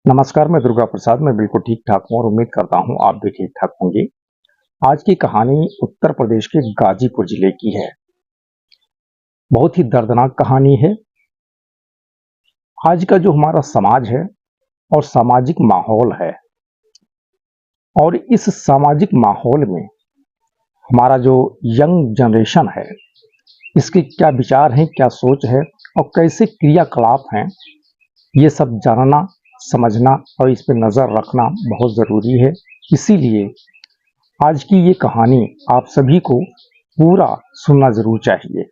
नमस्कार, मैं दुर्गा प्रसाद। मैं बिल्कुल ठीक-ठाक हूँ और उम्मीद करता हूँ आप भी ठीक-ठाक होंगे। आज की कहानी उत्तर प्रदेश के गाज़ीपुर जिले की है। बहुत ही दर्दनाक कहानी है। आज का जो हमारा समाज है और सामाजिक माहौल है और इस सामाजिक माहौल में हमारा जो यंग जनरेशन है, इसके क्या विचार हैं, क्या सोच है और कैसे क्रियाकलाप हैं, ये सब जानना, समझना और इस पे नज़र रखना बहुत ज़रूरी है। इसीलिए आज की ये कहानी आप सभी को पूरा सुनना जरूर चाहिए।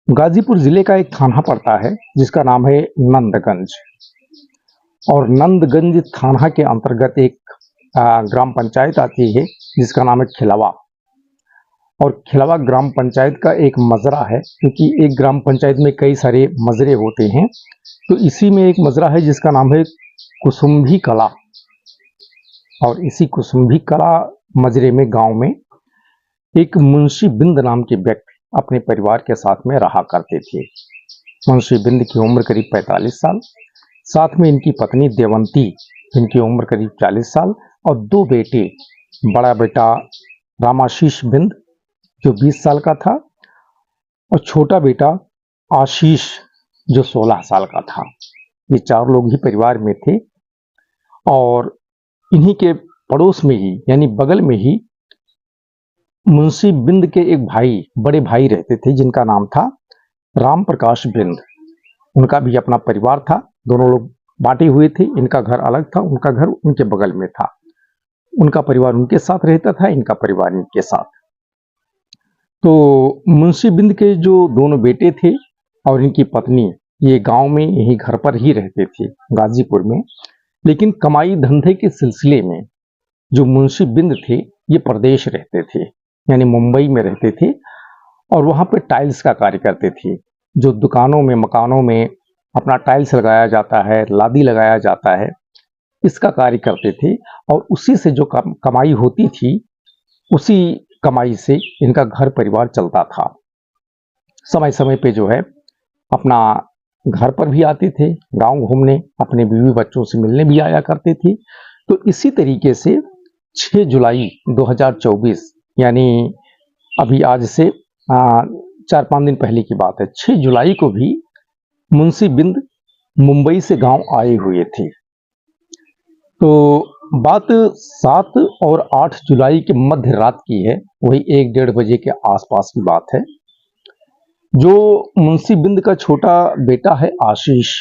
गाजीपुर जिले का एक थाना पड़ता है जिसका नाम है नंदगंज, और नंदगंज थाना के अंतर्गत एक ग्राम पंचायत आती है जिसका नाम है खिलवा। और खिलवा ग्राम पंचायत का एक मजरा है, क्योंकि एक ग्राम पंचायत में कई सारे मजरे होते हैं, तो इसी में एक मजरा है जिसका नाम है कुसुम्भी कला। और इसी कुसुम्भी कला मजरे में गांव में एक मुंशी बिंद नाम के व्यक्ति अपने परिवार के साथ में रहा करते थे। मुंशी बिंद की उम्र करीब 45 साल, साथ में इनकी पत्नी देवंती, इनकी उम्र करीब 40 साल, और दो बेटे। बड़ा बेटा रामाशीष बिंद जो 20 साल का था, और छोटा बेटा आशीष जो 16 साल का था। ये चार लोग ही परिवार में थे। और इन्हीं के पड़ोस में ही, यानी बगल में ही, मुंशी बिंद के एक भाई, बड़े भाई रहते थे जिनका नाम था राम प्रकाश बिंद। उनका भी अपना परिवार था, दोनों लोग बांटे हुए थे। इनका घर अलग था, उनका घर उनके बगल में था। उनका परिवार उनके साथ रहता था, इनका परिवार इनके साथ। तो मुंशी बिंद के जो दोनों बेटे थे और इनकी पत्नी, ये गांव में यही घर पर ही रहते थे गाजीपुर में। लेकिन कमाई धंधे के सिलसिले में जो मुंशी बिंद थे ये प्रदेश रहते थे, यानी मुंबई में रहते थे, और वहां पे टाइल्स का कार्य करते थे। जो दुकानों में, मकानों में अपना टाइल्स लगाया जाता है, लादी लगाया जाता है, इसका कार्य करते थे। और उसी से जो कमाई होती थी, उसी कमाई से इनका घर परिवार चलता था। समय समय पे जो है अपना घर पर भी आते थे, गांव घूमने, अपने बीवी बच्चों से मिलने भी आया करते थे। तो इसी तरीके से 6 जुलाई 2024, यानी अभी आज से 4-5 दिन पहले की बात है, 6 जुलाई को भी मुंशी बिंद मुंबई से गांव आए हुए थे। तो बात 7 और 8 जुलाई के मध्य रात की है, वही 1-1:30 बजे के आसपास की बात है। जो मुंशी बिंद का छोटा बेटा है आशीष,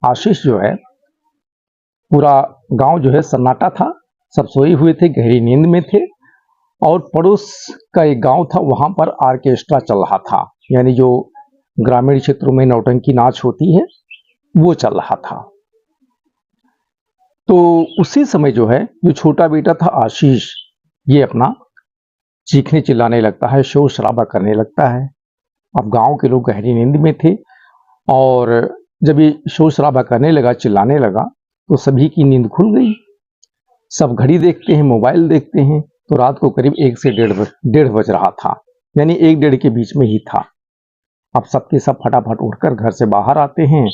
आशीष जो है, पूरा गांव जो है सन्नाटा था, सब सोए हुए थे, गहरी नींद में थे। और पड़ोस का एक गांव था, वहां पर ऑर्केस्ट्रा चल रहा था, यानी जो ग्रामीण क्षेत्रों में नौटंकी नाच होती है वो चल रहा था। तो उसी समय जो है, जो छोटा बेटा था आशीष, ये अपना चीखने चिल्लाने लगता है, शोर शराबा करने लगता है। अब गांव के लोग गहरी नींद में थे, और जब ये शोर शराबा करने लगा, चिल्लाने लगा, तो सभी की नींद खुल गई। सब घड़ी देखते हैं, मोबाइल देखते हैं, तो रात को करीब 1 से 1:30 बज रहा था, यानी 1-1:30 के बीच में ही था। अब सबके सब फटाफट उठकर घर से बाहर आते हैं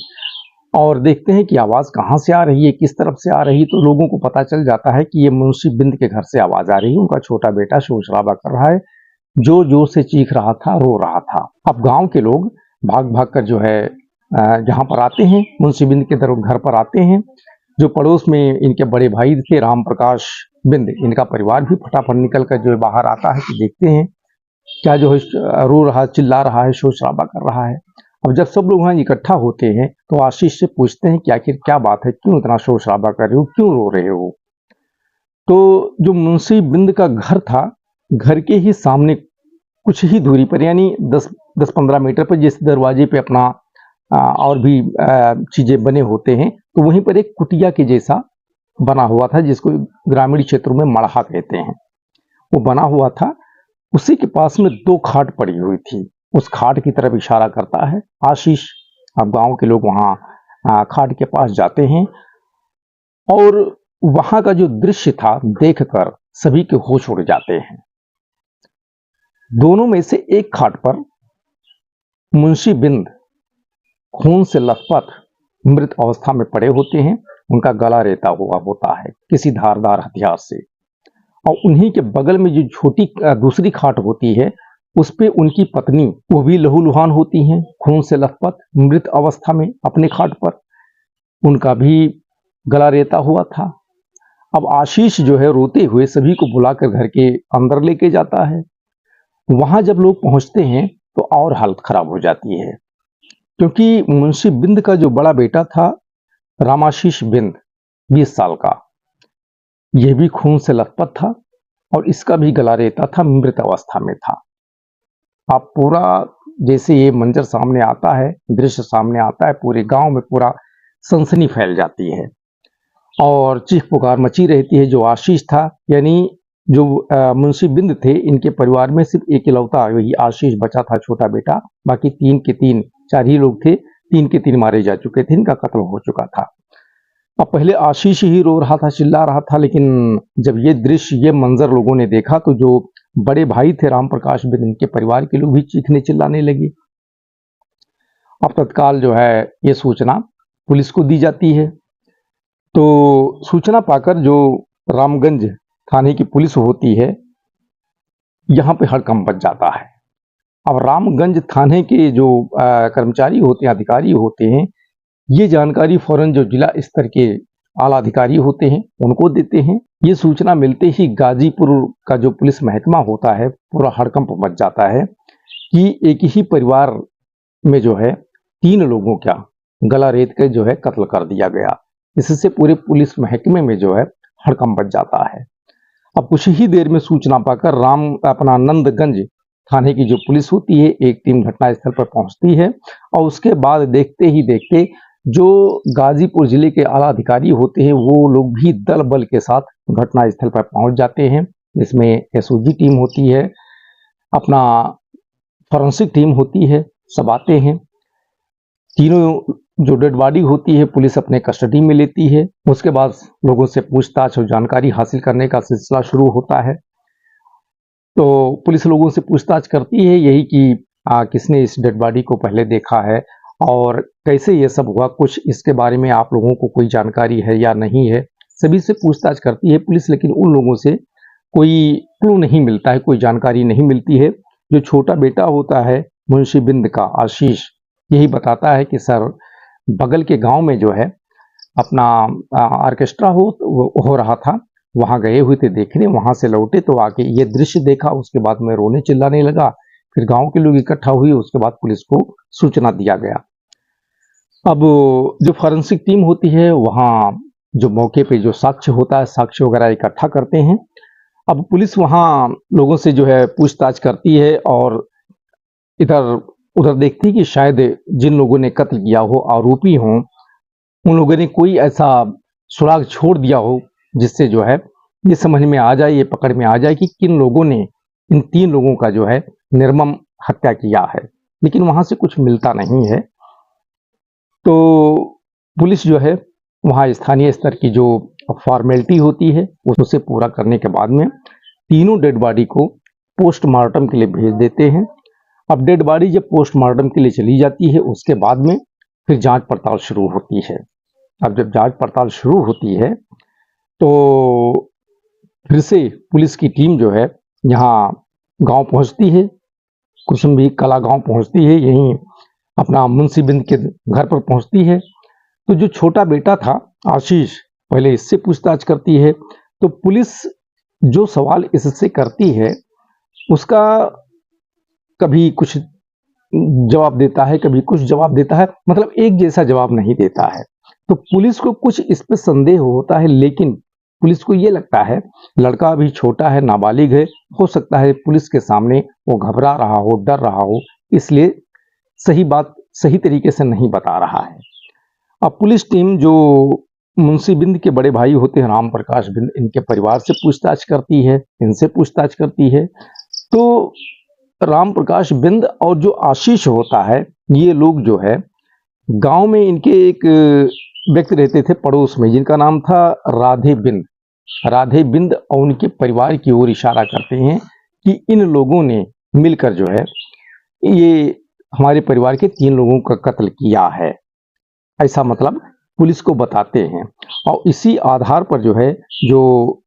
और देखते हैं कि आवाज कहाँ से आ रही है, किस तरफ से आ रही है। तो लोगों को पता चल जाता है कि ये मुंशी बिंद के घर से आवाज आ रही है, उनका छोटा बेटा शोर शराबा कर रहा है, जो जोर से चीख रहा था, रो रहा था। अब गांव के लोग भाग भाग कर जो है जहां पर आते हैं, मुंशी बिंद के घर पर आते हैं। जो पड़ोस में इनके बड़े भाई थे राम प्रकाश बिंद, इनका परिवार भी फटाफट निकल कर जो है बाहर आता है कि देखते हैं क्या जो है रो रहा, चिल्ला रहा है, शोर शराबा कर रहा है। अब जब सब लोग वहां इकट्ठा होते हैं तो आशीष से पूछते हैं कि आखिर क्या बात है, क्यों इतना शोर शराबा कर रहे हो, क्यों रो रहे हो। तो जो मुंशी बिंद का घर था, घर के ही सामने कुछ ही दूरी पर, यानी 10-15 मीटर पर, जिस दरवाजे पे अपना और भी चीजें बने होते हैं, तो वहीं पर एक कुटिया के जैसा बना हुआ था, जिसको ग्रामीण क्षेत्रों में मड़हा कहते हैं, वो बना हुआ था। उसी के पास में 2 खाट पड़ी हुई थी। उस खाट की तरफ इशारा करता है आशीष। अब गांव के लोग वहां खाट के पास जाते हैं, और वहां का जो दृश्य था देखकर सभी के होश उड़ जाते हैं। दोनों में से एक खाट पर मुंशी बिंद खून से लथपथ मृत अवस्था में पड़े होते हैं, उनका गला रेता हुआ होता है किसी धारदार हथियार से, और उन्हीं के बगल में जो छोटी दूसरी खाट होती है उस पे उनकी पत्नी, वो भी लहूलुहान होती हैं, खून से लथपथ मृत अवस्था में अपने खाट पर, उनका भी गला रेता हुआ था। अब आशीष जो है रोते हुए सभी को बुलाकर घर के अंदर लेके जाता है। वहां जब लोग पहुंचते हैं तो और हालत खराब हो जाती है, क्योंकि मुंशी बिंद का जो बड़ा बेटा था रामाशीष बिंद 20 साल का, यह भी खून से लथपथ था और इसका भी गला रेता था, मृत अवस्था में था। आप पूरा जैसे ये मंजर सामने आता है, दृश्य सामने आता है, पूरे गांव में पूरा सनसनी फैल जाती है और चीख पुकार मची रहती है। जो आशीष था, यानी जो मुंशी बिंद थे, इनके परिवार में सिर्फ एक इकलौता वही आशीष बचा था, छोटा बेटा। बाकी 3 के 3, 4 ही लोग थे, 3 के 3 मारे जा चुके थे, इनका कत्ल हो चुका था। अब पहले आशीष ही रो रहा था, चिल्ला रहा था, लेकिन जब ये दृश्य, ये मंजर लोगों ने देखा तो जो बड़े भाई थे राम प्रकाश बिंद, इनके परिवार के लोग भी चीखने चिल्लाने लगे। अब तत्काल जो है ये सूचना पुलिस को दी जाती है। तो सूचना पाकर जो रामगंज थाने की पुलिस होती है, यहाँ पे हड़कंप मच जाता है। अब रामगंज थाने के जो कर्मचारी होते हैं, अधिकारी होते हैं, ये जानकारी फौरन जो जिला स्तर के आला अधिकारी होते हैं उनको देते हैं। ये सूचना मिलते ही गाजीपुर का जो पुलिस महकमा होता है, पूरा हड़कंप मच जाता है कि एक ही परिवार में जो है 3 लोगों का गला रेत के जो है कत्ल कर दिया गया। इससे पूरे पुलिस महकमे में जो है हड़कंप मच जाता है। अब कुछ ही देर में सूचना पाकर नंदगंज थाने की जो पुलिस होती है, एक टीम घटनास्थल पर पहुंचती है और उसके बाद देखते ही देखते जो गाजीपुर जिले के आला अधिकारी होते हैं वो लोग भी दल बल के साथ घटनास्थल पर पहुंच जाते हैं। इसमें एसओजी टीम होती है, अपना फॉरेंसिक टीम होती है, सब आते हैं। तीनों जो डेड बॉडी होती है पुलिस अपने कस्टडी में लेती है। उसके बाद लोगों से पूछताछ और जानकारी हासिल करने का सिलसिला शुरू होता है। तो पुलिस लोगों से पूछताछ करती है यही कि किसने इस डेड बॉडी को पहले देखा है और कैसे ये सब हुआ, कुछ इसके बारे में आप लोगों को कोई जानकारी है या नहीं है। सभी से पूछताछ करती है पुलिस, लेकिन उन लोगों से कोई क्लू नहीं मिलता है, कोई जानकारी नहीं मिलती है। जो छोटा बेटा होता है मुंशी बिंद का, आशीष, यही बताता है कि सर बगल के गांव में जो है अपना ऑर्केस्ट्रा हो रहा था, वहां गए हुए थे देखने, वहां से लौटे तो आके ये दृश्य देखा। उसके बाद मैं रोने चिल्लाने लगा, फिर गांव के लोग इकट्ठा हुए, उसके बाद पुलिस को सूचना दिया गया। अब जो फॉरेंसिक टीम होती है वहां जो मौके पे जो साक्ष्य होता है, साक्ष्य वगैरह इकट्ठा करते हैं। अब पुलिस वहां लोगों से जो है पूछताछ करती है और इधर उधर देखती है कि शायद जिन लोगों ने कत्ल किया हो, आरोपी हों, उन लोगों ने कोई ऐसा सुराग छोड़ दिया हो जिससे जो है ये समझ में आ जाए, ये पकड़ में आ जाए कि किन लोगों ने इन 3 लोगों का जो है निर्मम हत्या किया है। लेकिन वहां से कुछ मिलता नहीं है। तो पुलिस जो है वहां स्थानीय स्तर की जो फॉर्मेलिटी होती है उसे पूरा करने के बाद में तीनों डेड बॉडी को पोस्टमार्टम के लिए भेज देते हैं। अब डेड बॉडी जब पोस्टमार्टम के लिए चली जाती है उसके बाद में फिर जांच पड़ताल शुरू होती है। अब जब जांच पड़ताल शुरू होती है तो फिर से पुलिस की टीम जो है यहाँ गांव पहुंचती है, कुसुम्भी कला गांव पहुंचती है, यहीं अपना मुंशी बिंद के घर पर पहुंचती है। तो जो छोटा बेटा था आशीष, पहले इससे पूछताछ करती है। तो पुलिस जो सवाल इससे करती है उसका कभी कुछ जवाब देता है, कभी कुछ जवाब देता है, मतलब एक जैसा जवाब नहीं देता है। तो पुलिस को कुछ इस पे संदेह होता है, लेकिन पुलिस को ये लगता है लड़का अभी छोटा है, नाबालिग है, हो सकता है पुलिस के सामने वो घबरा रहा हो, डर रहा हो, इसलिए सही बात सही तरीके से नहीं बता रहा है। अब पुलिस टीम जो मुंशी बिंद के बड़े भाई होते हैं राम प्रकाश बिंद, इनके परिवार से पूछताछ करती है, इनसे पूछताछ करती है। तो राम प्रकाश बिंद और जो आशीष होता है, ये लोग जो है गांव में इनके एक व्यक्ति रहते थे पड़ोस में, जिनका नाम था राधे बिंद। राधे बिंद और उनके परिवार की ओर इशारा करते हैं कि इन लोगों ने मिलकर जो है ये हमारे परिवार के 3 लोगों का कत्ल किया है, ऐसा मतलब पुलिस को बताते हैं। और इसी आधार पर जो है, जो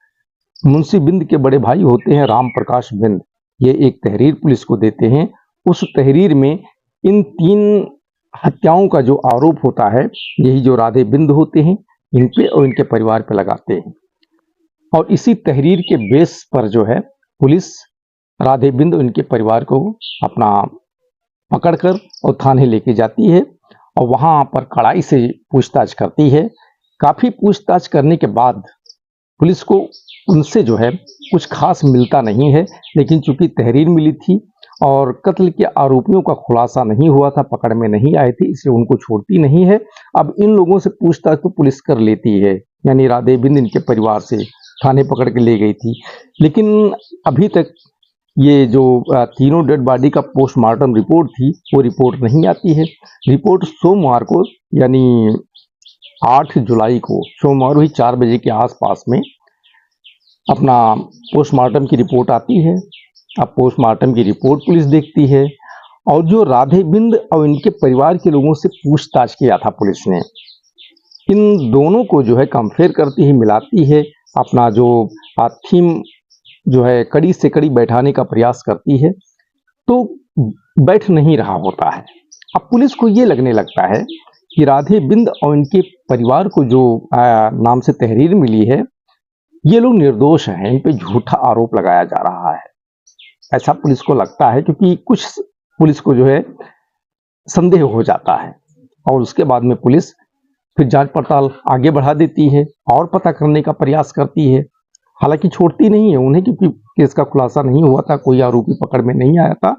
मुंशी बिंद के बड़े भाई होते हैं राम प्रकाश बिंद, ये एक तहरीर पुलिस को देते हैं। उस तहरीर में इन 3 हत्याओं का जो आरोप होता है, यही जो राधे बिंद होते हैं इन पे और इनके परिवार पे लगाते हैं। और इसी तहरीर के बेस पर जो है पुलिस राधे बिंद और इनके परिवार को अपना पकड़कर और थाने लेके जाती है और वहां पर कड़ाई से पूछताछ करती है। काफी पूछताछ करने के बाद पुलिस को उनसे जो है कुछ खास मिलता नहीं है, लेकिन चूंकि तहरीर मिली थी और कत्ल के आरोपियों का खुलासा नहीं हुआ था, पकड़ में नहीं आए थे, इसलिए उनको छोड़ती नहीं है। अब इन लोगों से पूछताछ तो पुलिस कर लेती है, यानी राधे बिंद इनके परिवार से थाने पकड़ के ले गई थी। लेकिन अभी तक ये जो तीनों डेड बॉडी का पोस्टमार्टम रिपोर्ट थी, वो रिपोर्ट नहीं आती है। रिपोर्ट सोमवार को यानी 8 जुलाई को सोमवार ही 4 बजे के आसपास में अपना पोस्टमार्टम की रिपोर्ट आती है। अब पोस्टमार्टम की रिपोर्ट पुलिस देखती है और जो राधे बिंद और इनके परिवार के लोगों से पूछताछ किया था पुलिस ने, इन दोनों को जो है कंपेयर करती है, मिलाती है, अपना जो थीम जो है कड़ी से कड़ी बैठाने का प्रयास करती है, तो बैठ नहीं रहा होता है। अब पुलिस को ये लगने लगता है कि राधे बिंद और इनके परिवार को जो नाम से तहरीर मिली है, ये लोग निर्दोष हैं, इन पे झूठा आरोप लगाया जा रहा है, ऐसा पुलिस को लगता है। क्योंकि कुछ पुलिस को जो है संदेह हो जाता है और उसके बाद में पुलिस फिर जांच पड़ताल आगे बढ़ा देती है और पता करने का प्रयास करती है। हालांकि छोड़ती नहीं है उन्हें, क्योंकि केस का खुलासा नहीं हुआ था, कोई आरोपी पकड़ में नहीं आया था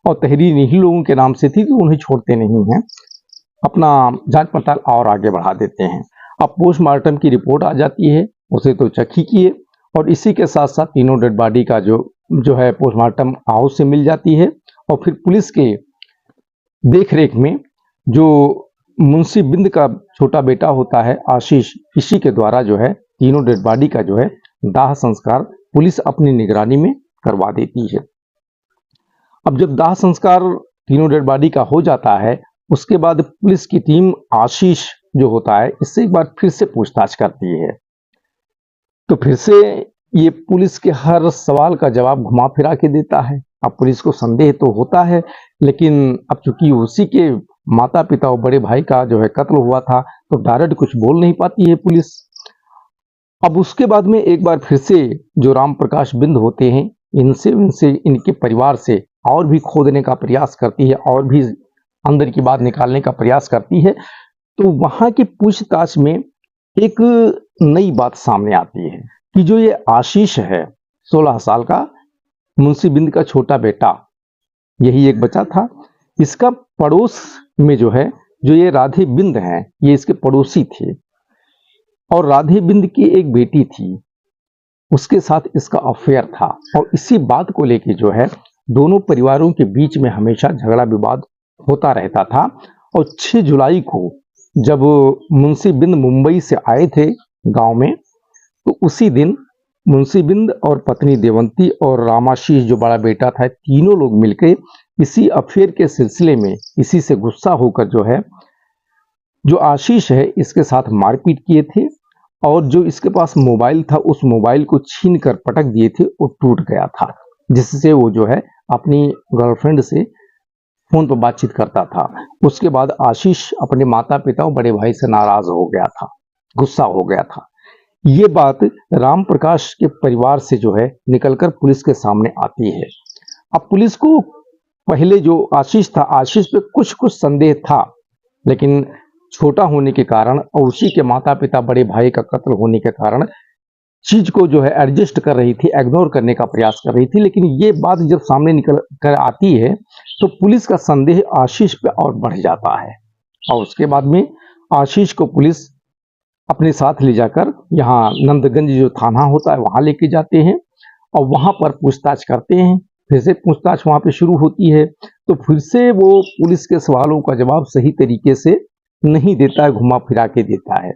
और तहरीर इन्हीं लोगों के नाम से थी, तो उन्हें छोड़ते नहीं हैं, अपना जांच पड़ताल और आगे बढ़ा देते हैं। अब पोस्टमार्टम की रिपोर्ट आ जाती है, उसे तो चेक ही किए और इसी के साथ साथ तीनों डेड बॉडी का जो है पोस्टमार्टम हाउस से मिल जाती है। और फिर पुलिस के देख रेख में जो मुंशी बिंद का छोटा बेटा होता है आशीष, इसी के द्वारा जो है तीनों डेड बॉडी का जो है दाह संस्कार पुलिस अपनी निगरानी में करवा देती है। अब जब दाह संस्कार तीनों डेड बॉडी का हो जाता है, उसके बाद पुलिस की टीम आशीष जो होता है इससे एक बार फिर से पूछताछ करती है। तो फिर से ये पुलिस के हर सवाल का जवाब घुमा फिरा के देता है। अब पुलिस को संदेह तो होता है, लेकिन अब चूंकि उसी के माता पिता और बड़े भाई का जो है कत्ल हुआ था, तो डायरेक्ट कुछ बोल नहीं पाती है पुलिस। अब उसके बाद में एक बार फिर से जो राम प्रकाश बिंद होते हैं, इनसे इनके परिवार से और भी खोदने का प्रयास करती है और भी अंदर की बात निकालने का प्रयास करती है। तो वहां की पूछताछ में एक नई बात सामने आती है कि जो ये आशीष है 16 साल का, मुंशी बिंद का छोटा बेटा, यही एक बच्चा था, इसका पड़ोस में जो है जो ये राधे बिंद हैं, ये इसके पड़ोसी थे और राधे बिंद की एक बेटी थी, उसके साथ इसका अफेयर था। और इसी बात को लेके जो है दोनों परिवारों के बीच में हमेशा झगड़ा विवाद होता रहता था। और 6 जुलाई को जब मुंशी बिंद मुंबई से आए थे गांव में, तो उसी दिन मुंशी बिंद और पत्नी देवंती और रामाशीष जो बड़ा बेटा था, तीनों लोग मिलकर इसी अफेयर के सिलसिले में इसी से गुस्सा होकर जो है जो आशीष है इसके साथ मारपीट किए थे और जो इसके पास मोबाइल था उस मोबाइल को छीन कर पटक दिए थे, वो टूट गया था, जिससे वो जो है अपनी गर्लफ्रेंड से फोन पर बातचीत करता था। उसके बाद आशीष अपने माता पिता और बड़े भाई से नाराज हो गया था, गुस्सा हो गया था। ये बात राम प्रकाश के परिवार से जो है निकलकर पुलिस के सामने आती है। अब पुलिस को पहले जो आशीष था, आशीष पे कुछ संदेह था, लेकिन छोटा होने के कारण और उसी के माता पिता बड़े भाई का कत्ल होने के कारण चीज को जो है एडजस्ट कर रही थी, इग्नोर करने का प्रयास कर रही थी। लेकिन ये बात जब सामने निकल कर आती है तो पुलिस का संदेह आशीष पे और बढ़ जाता है और उसके बाद में आशीष को पुलिस अपने साथ ले जाकर यहाँ नंदगंज जो थाना होता है वहां लेके जाते हैं और वहां पर पूछताछ करते हैं। फिर से पूछताछ वहां पे शुरू होती है, तो फिर से वो पुलिस के सवालों का जवाब सही तरीके से नहीं देता है, घुमा फिरा के देता है।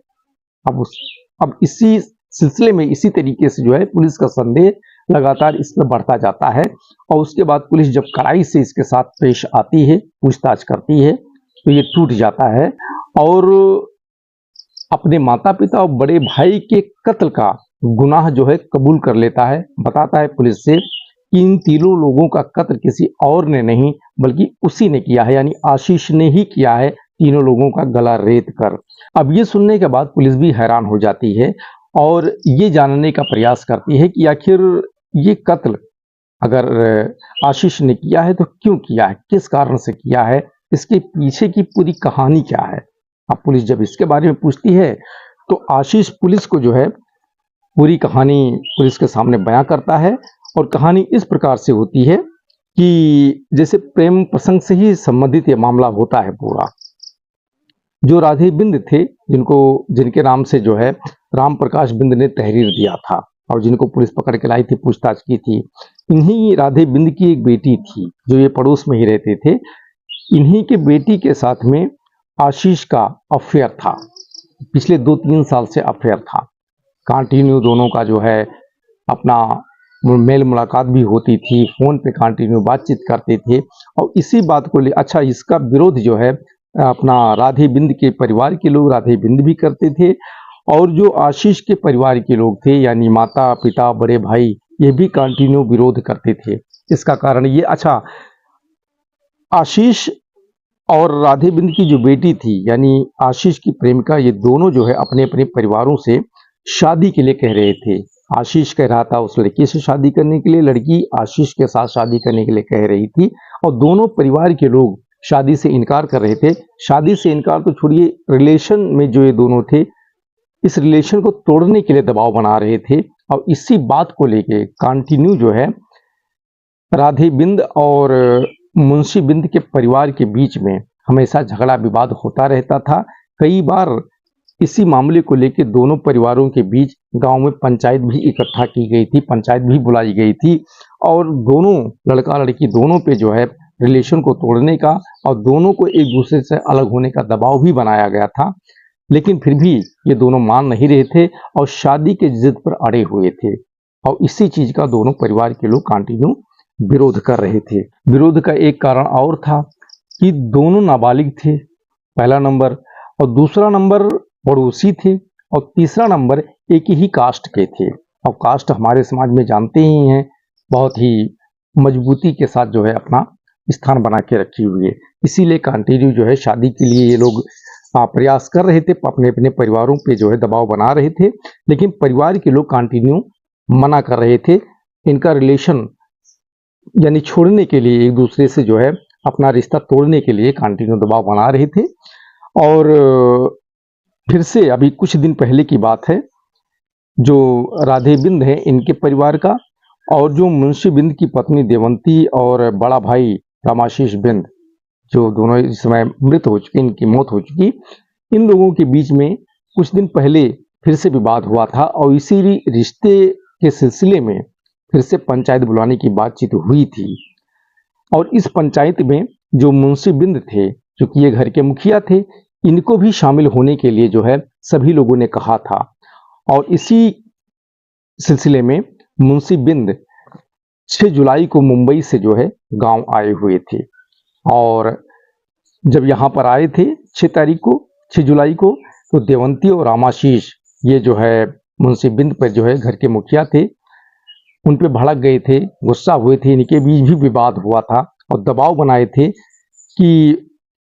अब इसी सिलसिले में इसी तरीके से जो है पुलिस का संदेह लगातार इस पर बढ़ता जाता है और उसके बाद पुलिस जब कड़ाई से इसके साथ पेश आती है, पूछताछ करती है, तो ये टूट जाता है और अपने माता पिता और बड़े भाई के कत्ल का गुनाह जो है कबूल कर लेता है। बताता है पुलिस से कि इन तीनों लोगों का कत्ल किसी और ने नहीं बल्कि उसी ने किया है, यानी आशीष ने ही किया है, तीनों लोगों का गला रेत कर। अब ये सुनने के बाद पुलिस भी हैरान हो जाती है और ये जानने का प्रयास करती है कि आखिर ये कत्ल अगर आशीष ने किया है तो क्यों किया है, किस कारण से किया है, इसके पीछे की पूरी कहानी क्या है। अब पुलिस जब इसके बारे में पूछती है तो आशीष पुलिस को जो है पूरी कहानी पुलिस के सामने बयां करता है और कहानी इस प्रकार से होती है कि जैसे प्रेम प्रसंग से ही संबंधित ये मामला होता है पूरा। जो राधे बिंद थे, जिनके नाम से जो है राम प्रकाश बिंद ने तहरीर दिया था और जिनको पुलिस पकड़ के लाई थी, पूछताछ की थी, इन्हीं राधे बिंद की एक बेटी थी जो ये पड़ोस में ही रहते थे। इन्हीं के बेटी के साथ में आशीष का अफेयर था, पिछले 2-3 साल से अफेयर था। कंटिन्यू दोनों का जो है अपना मेल मुलाकात भी होती थी, फोन पे कंटिन्यू बातचीत करते थे और इसी बात को अच्छा इसका विरोध जो है अपना राधे बिंद के परिवार के लोग राधे बिंद भी करते थे और जो आशीष के परिवार के लोग थे यानी माता पिता बड़े भाई ये भी कंटिन्यू विरोध करते थे। इसका कारण ये आशीष और राधे बिंद की जो बेटी थी यानी आशीष की प्रेमिका, ये दोनों जो है अपने अपने परिवारों से शादी के लिए कह रहे थे। आशीष कह रहा था उस लड़की से शादी करने के लिए, लड़की आशीष के साथ शादी करने के लिए कह रही थी और दोनों परिवार के लोग शादी से इनकार कर रहे थे। शादी से इनकार तो छोड़िए, रिलेशन में जो ये दोनों थे इस रिलेशन को तोड़ने के लिए दबाव बना रहे थे और इसी बात को लेके कंटिन्यू जो है राधे बिंद और मुंशी बिंद के परिवार के बीच में हमेशा झगड़ा विवाद होता रहता था। कई बार इसी मामले को लेकर दोनों परिवारों के बीच गांव में पंचायत भी इकट्ठा की गई थी, पंचायत भी बुलाई गई थी और दोनों लड़का लड़की दोनों पे जो है रिलेशन को तोड़ने का और दोनों को एक दूसरे से अलग होने का दबाव भी बनाया गया था। लेकिन फिर भी ये दोनों मान नहीं रहे थे और शादी के जिद पर अड़े हुए थे और इसी चीज का दोनों परिवार के लोग कंटिन्यू विरोध कर रहे थे। विरोध का एक कारण और था कि दोनों नाबालिग थे, पहला नंबर, और दूसरा नंबर पड़ोसी थे और तीसरा नंबर एक ही कास्ट के थे और कास्ट हमारे समाज में जानते ही हैं बहुत ही मजबूती के साथ जो है अपना स्थान बना के रखी हुई है। इसीलिए कंटिन्यू जो है शादी के लिए ये लोग प्रयास कर रहे थे, अपने अपने परिवारों पे जो है दबाव बना रहे थे, लेकिन परिवार के लोग कंटिन्यू मना कर रहे थे। इनका रिलेशन यानी छोड़ने के लिए, एक दूसरे से जो है अपना रिश्ता तोड़ने के लिए कंटिन्यू दबाव बना रहे थे। और फिर से अभी कुछ दिन पहले की बात है, जो राधे बिंद है इनके परिवार का और जो मुंशी बिंद की पत्नी देवंती और बड़ा भाई रामाशीष बिंद, जो दोनों इस समय मृत हो चुके, इनकी मौत हो चुकी, इन लोगों के बीच में कुछ दिन पहले फिर से विवाद हुआ था और इसी रिश्ते के सिलसिले में फिर से पंचायत बुलाने की बातचीत हुई थी। और इस पंचायत में जो मुंशी बिंद थे, चूंकि ये घर के मुखिया थे, इनको भी शामिल होने के लिए जो है सभी लोगों ने कहा था और इसी सिलसिले में मुंशी बिंद 6 जुलाई को मुंबई से जो है गांव आए हुए थे और जब यहाँ पर आए थे 6 जुलाई को, तो देवंती और रामाशीष ये जो है मुंशी बिंद पर जो है घर के मुखिया थे, उन पे भड़क गए थे, गुस्सा हुए थे। इनके बीच भी विवाद हुआ था और दबाव बनाए थे कि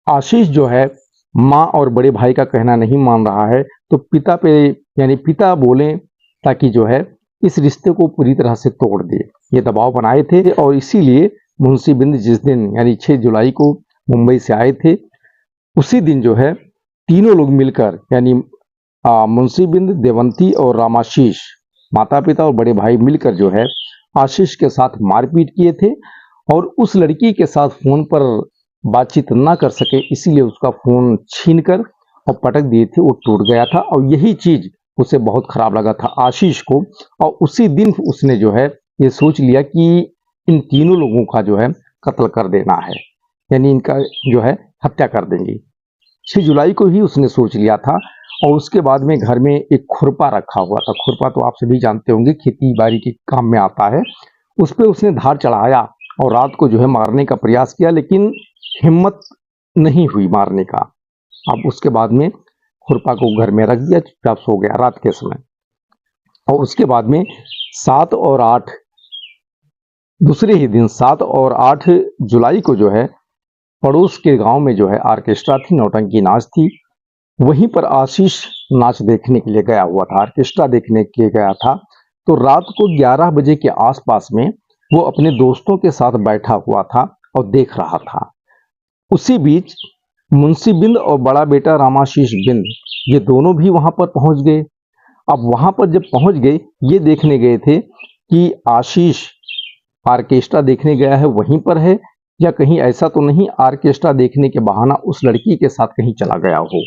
आशीष जो है माँ और बड़े भाई का कहना नहीं मान रहा है तो पिता पे यानी पिता बोलें ताकि जो है इस रिश्ते को पूरी तरह से तोड़ दे, ये दबाव बनाए थे। और इसीलिए मुंशी बिंद जिस दिन यानी 6 जुलाई को मुंबई से आए थे, उसी दिन जो है तीनों लोग मिलकर यानी मुंशी बिंद, देवंती और रामाशीष, माता पिता और बड़े भाई मिलकर जो है आशीष के साथ मारपीट किए थे और उस लड़की के साथ फोन पर बातचीत ना कर सके इसीलिए उसका फोन छीनकर और पटक दिए थे, वो टूट गया था और यही चीज उसे बहुत खराब लगा था आशीष को। और उसी दिन उसने जो है ये सोच लिया कि इन तीनों लोगों का जो है कत्ल कर देना है, यानी इनका जो है हत्या कर देंगे। 6 जुलाई को ही उसने सोच लिया था और उसके बाद में घर में एक खुरपा रखा हुआ था। खुरपा तो आप सभी जानते होंगे, खेती बाड़ी के काम में आता है। उस पर उसने धार चढ़ाया और रात को जो है मारने का प्रयास किया, लेकिन हिम्मत नहीं हुई मारने का। अब उसके बाद में खुरपा को घर में रख दिया, चुपचाप सो गया रात के समय। और उसके बाद में 7 और 8 दूसरे ही दिन 7 और 8 जुलाई को जो है पड़ोस के गांव में जो है ऑर्केस्ट्रा थी, नौटंकी नाच थी। वहीं पर आशीष नाच देखने के लिए गया हुआ था, ऑर्केस्ट्रा देखने के लिए गया था। तो रात को 11 बजे के आसपास में वो अपने दोस्तों के साथ बैठा हुआ था और देख रहा था। उसी बीच मुंशी बिंद और बड़ा बेटा रामाशीष बिंद ये दोनों भी वहां पर पहुंच गए। अब वहां पर जब पहुंच गए, ये देखने गए थे कि आशीष ऑर्केस्ट्रा देखने गया है वहीं पर है या कहीं ऐसा तो नहीं ऑर्केस्ट्रा देखने के बहाना उस लड़की के साथ कहीं चला गया हो,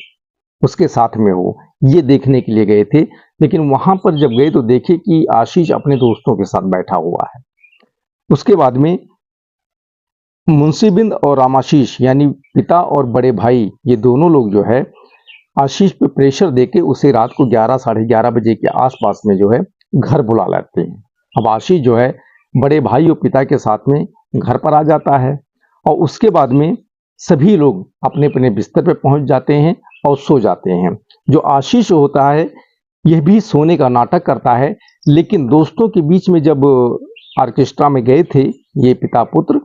उसके साथ में हो, ये देखने के लिए गए थे। लेकिन वहां पर जब गए तो देखे कि आशीष अपने दोस्तों के साथ बैठा हुआ है। उसके बाद में मुंशी बिंद और रामाशीष यानी पिता और बड़े भाई ये दोनों लोग जो है आशीष पे प्रेशर देके उसे रात को 11 साढ़े 11 बजे के आसपास में जो है घर बुला लेते हैं। अब आशीष जो है बड़े भाई और पिता के साथ में घर पर आ जाता है और उसके बाद में सभी लोग अपने अपने बिस्तर पे पहुंच जाते हैं और सो जाते हैं। जो आशीष होता है यह भी सोने का नाटक करता है, लेकिन दोस्तों के बीच में जब ऑर्केस्ट्रा में गए थे ये पिता पुत्र,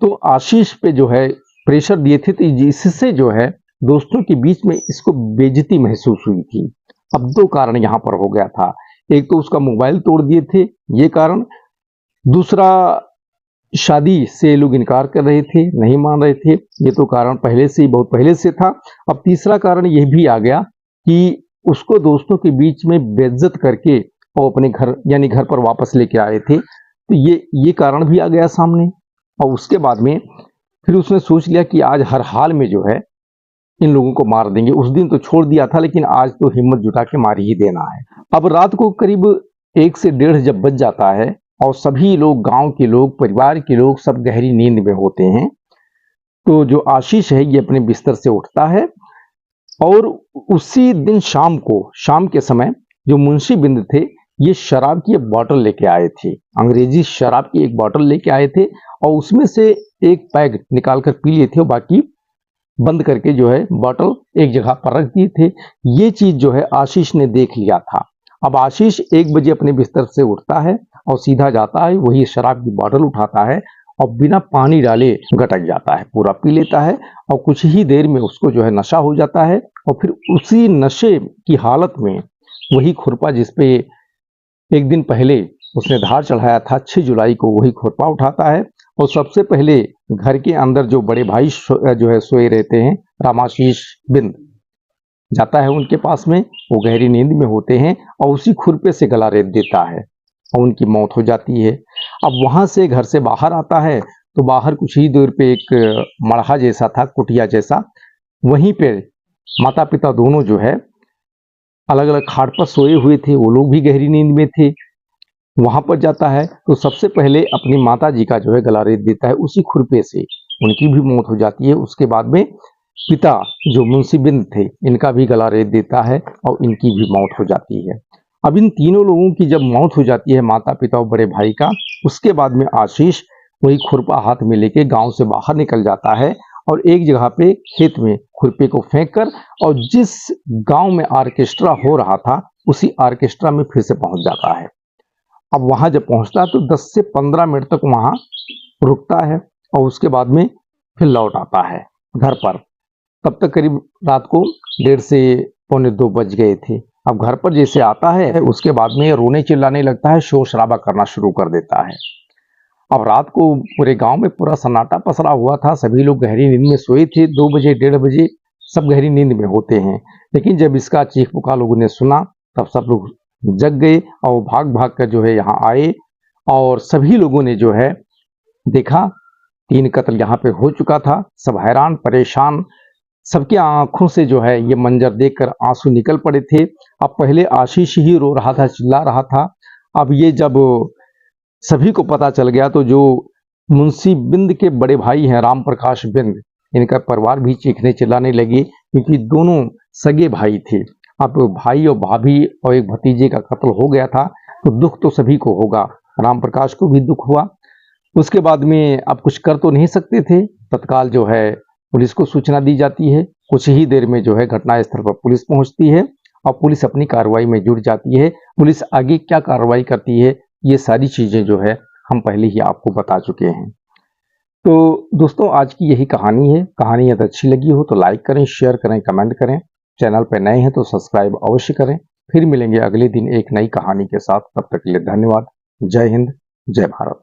तो आशीष पे जो है प्रेशर दिए थे, तो इससे जो है दोस्तों के बीच में इसको बेइज्जती महसूस हुई थी। अब 2 कारण यहाँ पर हो गया था, एक तो उसका मोबाइल तोड़ दिए थे ये कारण, दूसरा शादी से लोग इनकार कर रहे थे, नहीं मान रहे थे, ये तो कारण पहले से ही बहुत पहले से था। अब तीसरा कारण यह भी आ गया कि उसको दोस्तों के बीच में बेइज्जत करके और अपने घर यानी घर पर वापस लेके आए थे, तो ये कारण भी आ गया सामने। और उसके बाद में फिर उसने सोच लिया कि आज हर हाल में जो है इन लोगों को मार देंगे। उस दिन तो छोड़ दिया था लेकिन आज तो हिम्मत जुटा के मार ही देना है। अब रात को करीब 1 से 1:30 जब बज जाता है और सभी लोग, गांव के लोग, परिवार के लोग सब गहरी नींद में होते हैं, तो जो आशीष है ये अपने बिस्तर से उठता है और उसी दिन शाम के समय जो मुंशी बिंद थे ये शराब की एक बॉटल लेके आए थे, अंग्रेजी शराब की एक बॉटल लेके आए थे और उसमें से एक पैग निकाल कर पी लिए थे और बाकी बंद करके जो है बॉटल एक जगह पर रख दिए थे। ये चीज जो है आशीष ने देख लिया था। अब आशीष 1 बजे अपने बिस्तर से उठता है और सीधा जाता है, वही शराब की बॉटल उठाता है और बिना पानी डाले गटक जाता है, पूरा पी लेता है और कुछ ही देर में उसको जो है नशा हो जाता है। और फिर उसी नशे की हालत में वही खुरपा जिसपे एक दिन पहले उसने धार चढ़ाया था 6 जुलाई को, वही खुरपा उठाता है और सबसे पहले घर के अंदर जो बड़े भाई जो है सोए रहते हैं रामाशीष बिंद, जाता है उनके पास में, वो गहरी नींद में होते हैं और उसी खुरपे से गला रेत देता है और उनकी मौत हो जाती है। अब वहां से घर से बाहर आता है तो बाहर कुछ ही दूर पे एक मड़हा जैसा था, कुटिया जैसा, वहीं पे माता पिता दोनों जो है अलग अलग खाट पर सोए हुए थे, वो लोग भी गहरी नींद में थे। वहां पर जाता है तो सबसे पहले अपनी माता जी का जो है गला रेत देता है उसी खुरपे से, उनकी भी मौत हो जाती है। उसके बाद में पिता जो मुंशी बिंद थे इनका भी गला रेत देता है और इनकी भी मौत हो जाती है। अब इन तीनों लोगों की जब मौत हो जाती है, माता पिता और बड़े भाई का, उसके बाद में आशीष वही खुरपा हाथ में लेके गांव से बाहर निकल जाता है और एक जगह पे खेत में खुरपे को फेंक कर और जिस गांव में ऑर्केस्ट्रा हो रहा था उसी ऑर्केस्ट्रा में फिर से पहुंच जाता है। अब वहां जब पहुंचता है तो 10 से 15 मिनट तक वहां रुकता है और उसके बाद में फिर लौट आता है घर पर। तब तक करीब रात को 1:30 से 1:45 बज गए थे। अब घर पर जैसे आता है उसके बाद में रोने चिल्लाने लगता है, शोर शराबा करना शुरू कर देता है। अब रात को पूरे गांव में पूरा सन्नाटा पसरा हुआ था, सभी लोग गहरी नींद में सोए थे। 2 बजे 1:30 बजे सब गहरी नींद में होते हैं, लेकिन जब इसका चीख पुकार लोगों ने सुना तब सब लोग जग गए और भाग भाग कर जो है यहाँ आए और सभी लोगों ने जो है देखा 3 कत्ल यहाँ पे हो चुका था। सब हैरान परेशान, सबके आंखों से जो है ये मंजर देखकर आंसू निकल पड़े थे। अब पहले आशीष ही रो रहा था, चिल्ला रहा था। अब ये जब सभी को पता चल गया तो जो मुंशी बिंद के बड़े भाई हैं राम प्रकाश बिंद, इनका परिवार भी चीखने चिल्लाने लगे क्योंकि दोनों सगे भाई थे। अब भाई और भाभी और एक भतीजे का कत्ल हो गया था तो दुख तो सभी को होगा, राम प्रकाश को भी दुख हुआ। उसके बाद में अब कुछ कर तो नहीं सकते थे, तत्काल जो है पुलिस को सूचना दी जाती है। कुछ ही देर में जो है घटनास्थल पर पुलिस पहुंचती है और पुलिस अपनी कार्रवाई में जुट जाती है। पुलिस आगे क्या कार्रवाई करती है, ये सारी चीजें जो है हम पहले ही आपको बता चुके हैं। तो दोस्तों, आज की यही कहानी है। कहानी यदि अच्छी लगी हो तो लाइक करें, शेयर करें, कमेंट करें। चैनल पर नए हैं तो सब्सक्राइब अवश्य करें। फिर मिलेंगे अगले दिन एक नई कहानी के साथ। तब तक के लिए धन्यवाद। जय हिंद, जय भारत।